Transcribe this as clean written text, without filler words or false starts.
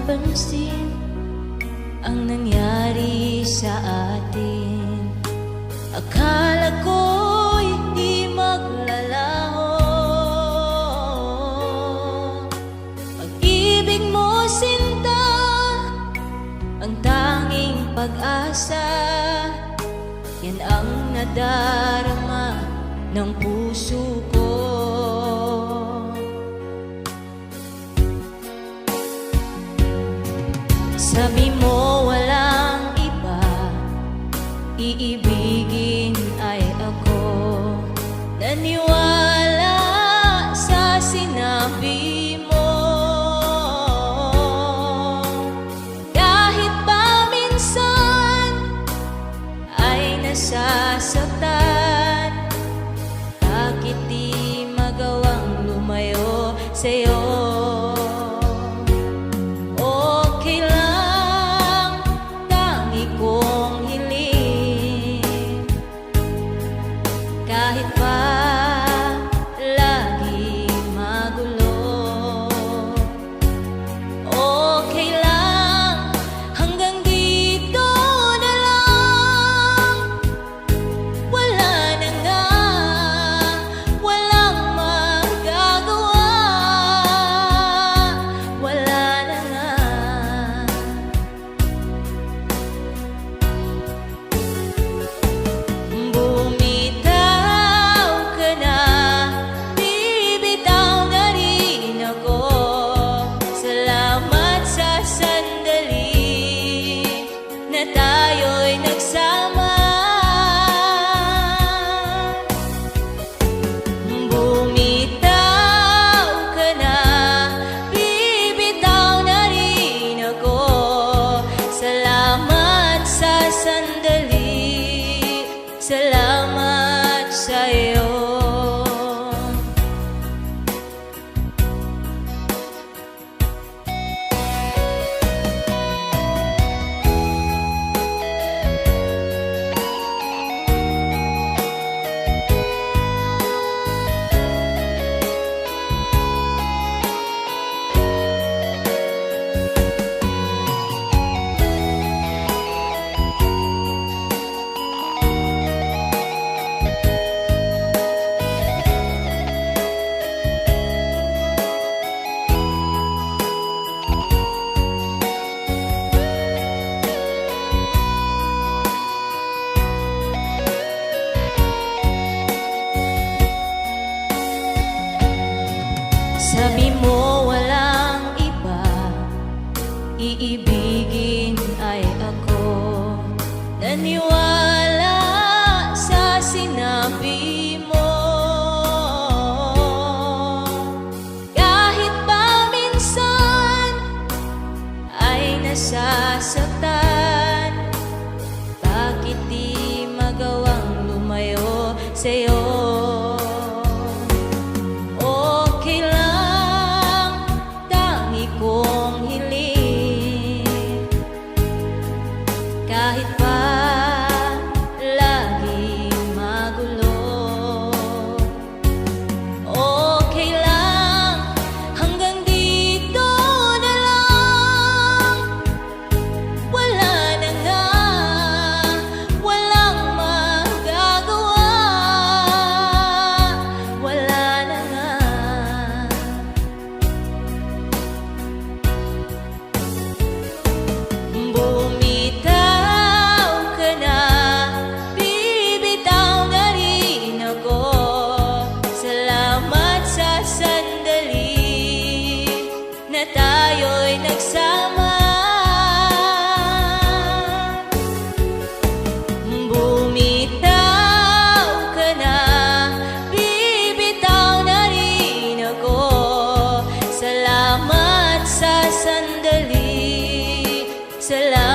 napansin ang nangyari sa atin. Akala ko'y di maglalaho. Pag-ibig mo, sinta, ang tanging pag-asa. Yan ang nadarama ng puso ko. Sabi mo walang iba, iibigin ay ako. Naniwala sa sinabi mo. Kahit pa minsan ay nasasaktan, bakit di magawang lumayo sa'yo? Kahit pa lagi magulo, okay lang, hanggang dito na lang. Wala na nga, walang magagawa. Wala na nga. Tayo'y nagsama, bumitaw ka na, bibitaw na rin ako. Salamat sa sandali, salamat sa'yo. Sabi mo walang iba, iibigin ay ako. Naniwala sa sinabi mo. Kahit pa minsan ay nasasaktan, bakit di magawang lumayo sa'yo? Kahit pa lagi magulo, okay lang, hanggang dito na lang. Wala na nga, walang magagawa. Wala na nga. Tayo'y nagsama, bumitaw ka na, bibitaw na rin ako. Salamat sa sandali, salamat.